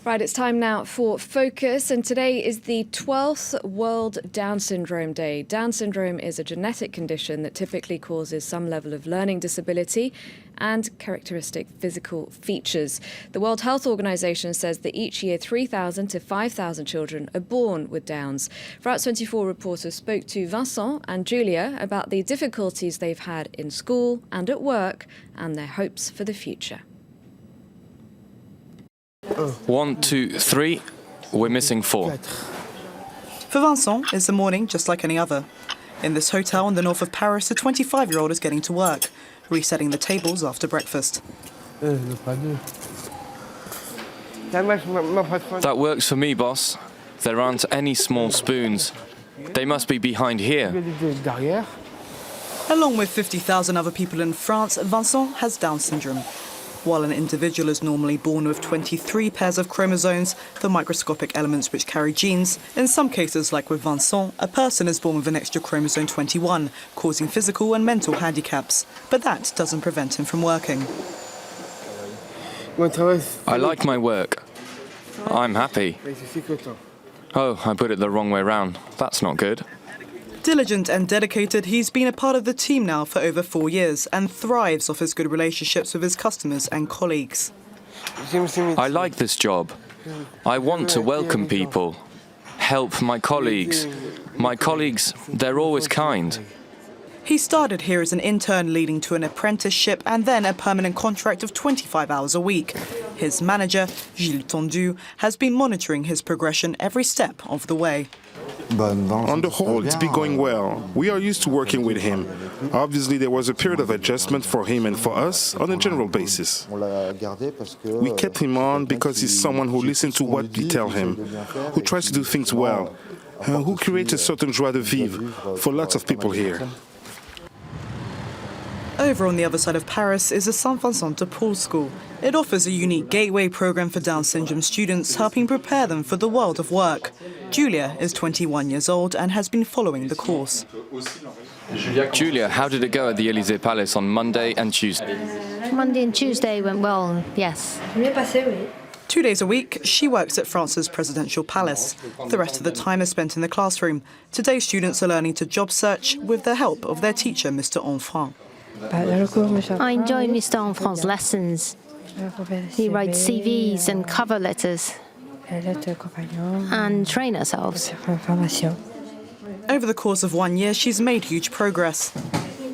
Right, it's time now for Focus, and today is the 12th World Down Syndrome Day. Down syndrome is a genetic condition that typically causes some level of learning disability and characteristic physical features. The World Health Organization says that each year 3,000 to 5,000 children are born with Downs. France 24 reporters spoke to Vincent and Julia about the difficulties they've had in school and at work and their hopes for the future. 1, 2, 3. We're missing 4. For Vincent, it's a morning just like any other. In this hotel in the north of Paris, a 25-year-old is getting to work, resetting the tables after breakfast. That works for me, boss. There aren't any small spoons. They must be behind here. Along with 50,000 other people in France, Vincent has Down syndrome. While an individual is normally born with 23 pairs of chromosomes, the microscopic elements which carry genes, in some cases, like with Vincent, a person is born with an extra chromosome 21, causing physical and mental handicaps. But that doesn't prevent him from working. I like my work. I'm happy. Oh, I put it the wrong way round. That's not good. Diligent and dedicated, he's been a part of the team now for over 4 years and thrives off his good relationships with his customers and colleagues. I like this job. I want to welcome people, help my colleagues. My colleagues, they're always kind. He started here as an intern, leading to an apprenticeship and then a permanent contract of 25 hours a week. His manager, Gilles Tendu, has been monitoring his progression every step of the way. On the whole, it's been going well. We are used to working with him. Obviously, there was a period of adjustment for him and for us on a general basis. We kept him on because he's someone who listens to what we tell him, who tries to do things well, who creates a certain joie de vivre for lots of people here. Over on the other side of Paris is the Saint Vincent de Paul School. It offers a unique gateway program for Down syndrome students, helping prepare them for the world of work. Julia is 21 years old and has been following the course. Julia, how did it go at the Élysée Palace on Monday and Tuesday? Monday and Tuesday went well, yes. 2 days a week, she works at France's presidential palace. The rest of the time is spent in the classroom. Today, students are learning to job search with the help of their teacher, Mr. Enfant. I enjoy Mr. Enfant's lessons. He writes CVs and cover letters and train ourselves. Over the course of 1 year, she's made huge progress.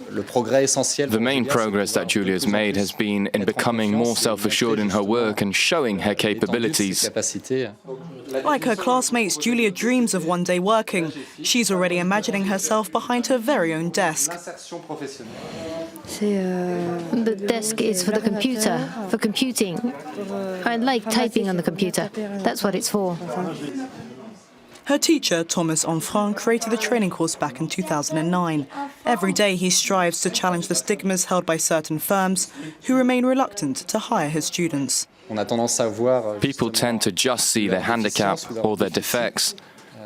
The main progress that Julia's made has been in becoming more self-assured in her work and showing her capabilities. Like her classmates, Julia dreams of one day working. She's already imagining herself behind her very own desk. The desk is for the computer, for computing. I like typing on the computer. That's what it's for. Her teacher, Thomas Enfant, created the training course back in 2009. Every day he strives to challenge the stigmas held by certain firms who remain reluctant to hire his students. People tend to just see their handicap or their defects,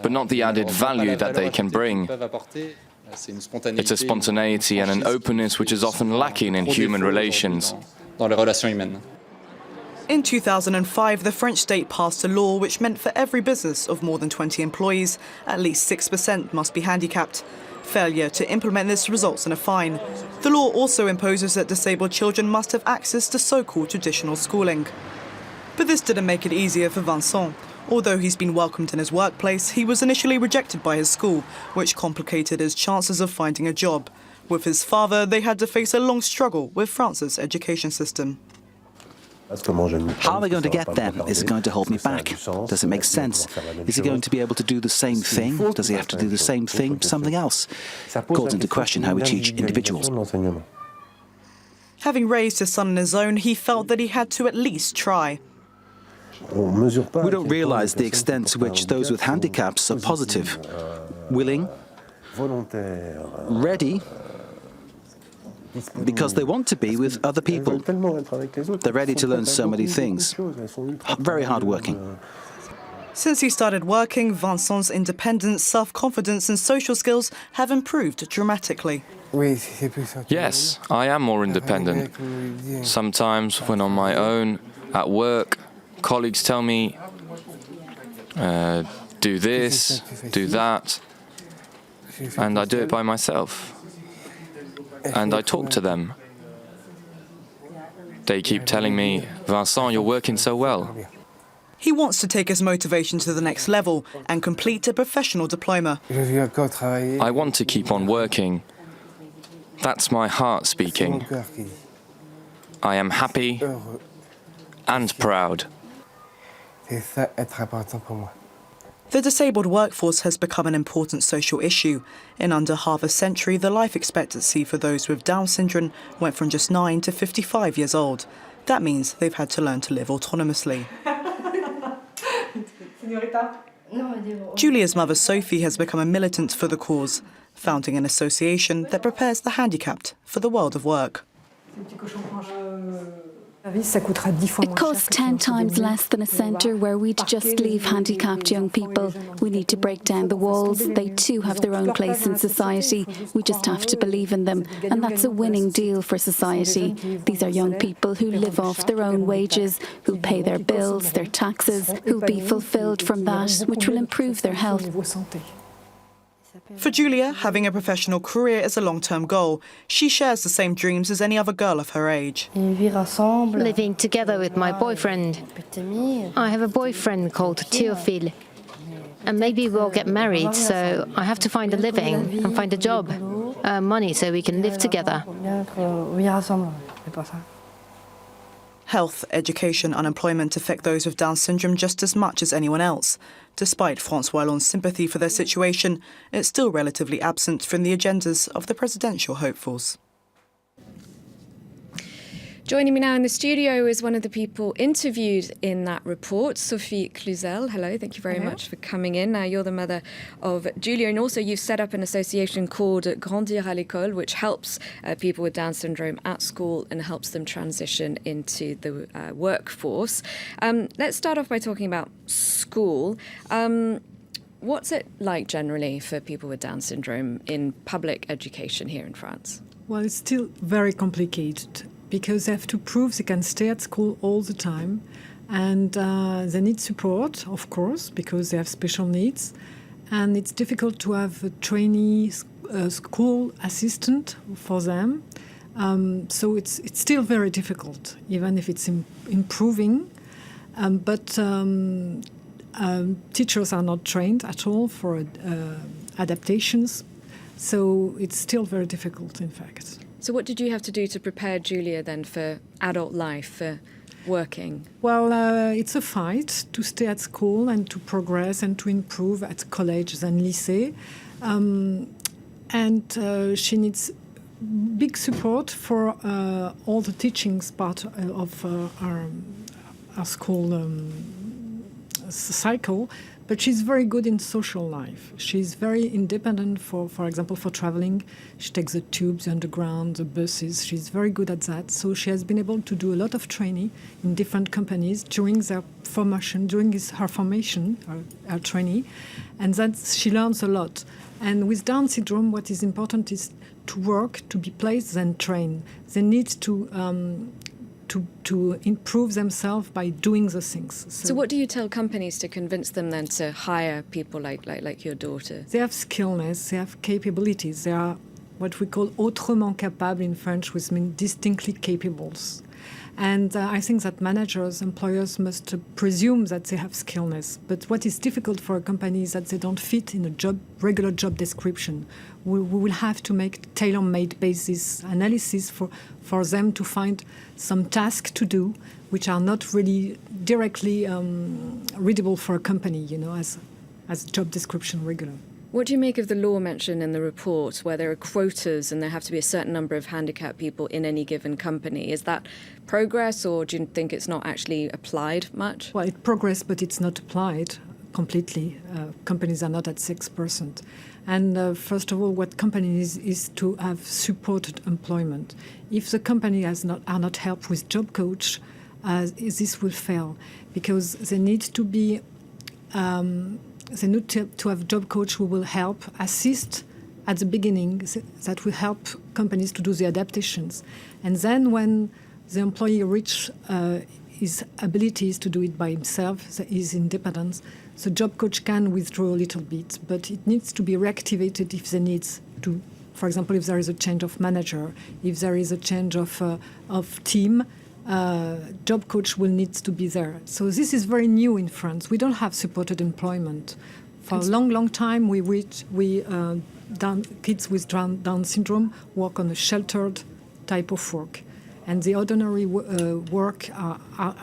but not the added value that they can bring. It's a spontaneity and an openness which is often lacking in human relations. In 2005, the French state passed a law which meant for every business of more than 20 employees, at least 6% must be handicapped. Failure to implement this results in a fine. The law also imposes that disabled children must have access to so-called traditional schooling. But this didn't make it easier for Vincent. Although he's been welcomed in his workplace, he was initially rejected by his school, which complicated his chances of finding a job. With his father, they had to face a long struggle with France's education system. How are they going to get there? Is it going to hold me back? Does it make sense? Is he going to be able to do the same thing? Does he have to do the same thing, something else? Calls into question how we teach individuals. Having raised his son on his own, he felt that he had to at least try. We don't realize the extent to which those with handicaps are positive, willing, ready, because they want to be with other people. They're ready to learn so many things. Very hard-working. Since he started working, Vincent's independence, self-confidence and social skills have improved dramatically. Yes, I am more independent. Sometimes when on my own, at work, colleagues tell me do this, do that, and I do it by myself. And I talk to them. They keep telling me, Vincent, you're working so well. He wants to take his motivation to the next level and complete a professional diploma. I want to keep on working. That's my heart speaking. I am happy and proud. The disabled workforce has become an important social issue. In under half a century, the life expectancy for those with Down syndrome went from just 9 to 55 years old. That means they've had to learn to live autonomously. Julia's mother, Sophie, has become a militant for the cause, founding an association that prepares the handicapped for the world of work. It costs 10 times less than a centre where we'd just leave handicapped young people. We need to break down the walls. They too have their own place in society. We just have to believe in them. And that's a winning deal for society. These are young people who live off their own wages, who pay their bills, their taxes, who'll be fulfilled from that, which will improve their health. For Julia, having a professional career is a long-term goal. She shares the same dreams as any other girl of her age. Living together with my boyfriend. I have a boyfriend called Théophile. And maybe we'll get married, so I have to find a living and find a job, earn money so we can live together. Health, education, unemployment affect those with Down syndrome just as much as anyone else. Despite François Hollande's sympathy for their situation, it's still relatively absent from the agendas of the presidential hopefuls. Joining me now in the studio is one of the people interviewed in that report, Sophie Cluzel. Hello, thank you very much for coming in. Now, you're the mother of Julia, and also you've set up an association called Grandir à l'école, which helps people with Down syndrome at school and helps them transition into the workforce. Let's start off by talking about school. What's it like generally for people with Down syndrome in public education here in France? Well, it's still very complicated, because they have to prove they can stay at school all the time. And they need support, of course, because they have special needs. And it's difficult to have a trainee school assistant for them. So it's still very difficult, even if it's improving. But teachers are not trained at all for adaptations. So it's still very difficult, in fact. So what did you have to do to prepare Julia then for adult life, for working? Well, it's a fight to stay at school and to progress and to improve at colleges and lycée. And she needs big support for all the teachings part of our school cycle. But she's very good in social life. She's very independent, for example, for traveling. She takes the tubes, the underground, the buses. She's very good at that. So she has been able to do a lot of training in different companies during their formation, during her formation, her training. And that she learns a lot. And with Down syndrome, what is important is to work, to be placed, and train. They need to improve themselves by doing the things. So what do you tell companies to convince them then to hire people like your daughter? They have skillness, they have capabilities. They are what we call autrement capable in French, which means distinctly capable. And I think that managers, employers must presume that they have skillness. But what is difficult for a company is that they don't fit in a regular job description. We will have to make tailor-made basis analysis for them to find some tasks to do which are not really directly readable for a company, as job description regular. What do you make of the law mentioned in the report where there are quotas and there have to be a certain number of handicapped people in any given company? Is that progress, or do you think it's not actually applied much? Well, it's progress, but it's not applied completely. Companies are not at 6%. And first of all, what companies is to have supported employment. If the company are not helped with job coach, this will fail, because they need to be... they need to have job coach who will help, assist at the beginning, that will help companies to do the adaptations. And then when the employee reach his abilities to do it by himself, his independence, the job coach can withdraw a little bit, but it needs to be reactivated if there needs to. For example, if there is a change of manager, if there is a change of team, job coach will need to be there. So this is very new in France. We don't have supported employment. For a long time, kids with Down syndrome work on a sheltered type of work, and the ordinary work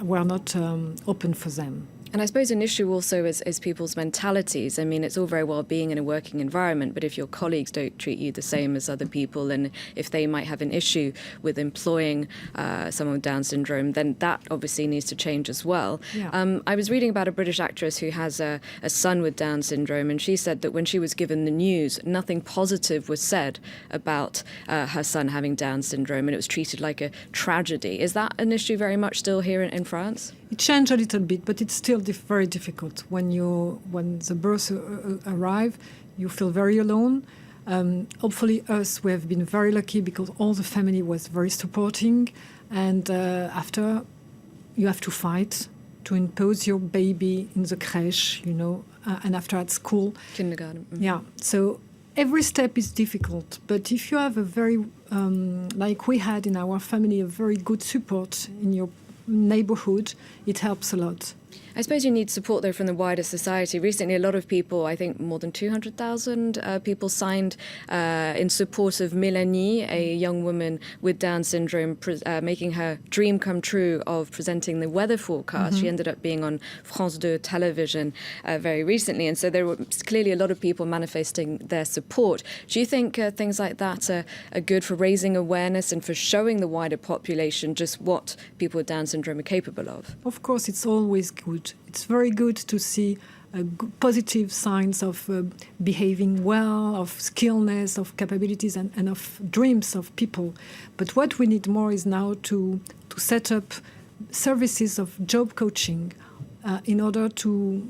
were not open for them. And I suppose an issue also is people's mentalities. I mean, it's all very well being in a working environment, but if your colleagues don't treat you the same as other people, and if they might have an issue with employing someone with Down syndrome, then that obviously needs to change as well. Yeah. I was reading about a British actress who has a son with Down syndrome, and she said that when she was given the news, nothing positive was said about her son having Down syndrome, and it was treated like a tragedy. Is that an issue very much still here in France? It changed a little bit, but it's still very difficult. When the birth arrive, you feel very alone. Hopefully, we have been very lucky because all the family was very supporting. And after, you have to fight to impose your baby in the crèche, and after at school. Kindergarten. Mm-hmm. Yeah. So every step is difficult. But if you have a very, like we had in our family, a very good support in your neighborhood, it helps a lot. I suppose you need support, though, from the wider society. Recently, a lot of people, I think more than 200,000 people signed in support of Mélanie, a young woman with Down syndrome, making her dream come true of presenting the weather forecast. Mm-hmm. She ended up being on France 2 television very recently. And so there were clearly a lot of people manifesting their support. Do you think things like that are good for raising awareness and for showing the wider population just what people with Down syndrome are capable of? Of course, it's always good. It's very good to see positive signs of behaving well, of skillness, of capabilities, and of dreams of people. But what we need more is now to set up services of job coaching in order to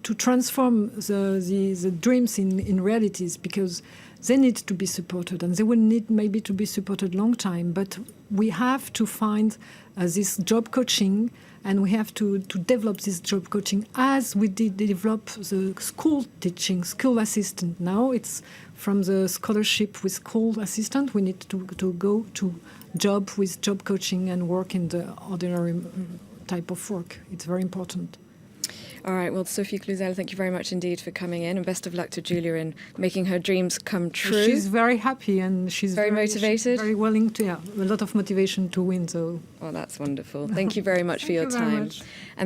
transform the dreams in realities, because they need to be supported, and they will need maybe to be supported long time. But we have to find this job coaching, and we have to develop this job coaching as we did develop the school teaching, school assistant. Now it's from the scholarship with school assistant, we need to go to job with job coaching and work in the ordinary type of work. It's very important. All right, well, Sophie Cluzel, thank you very much indeed for coming in, and best of luck to Julia in making her dreams come true. She's very happy, and she's very motivated. She's very willing to, a lot of motivation to win. So, well, that's wonderful. Thank you very much for your time. Much. And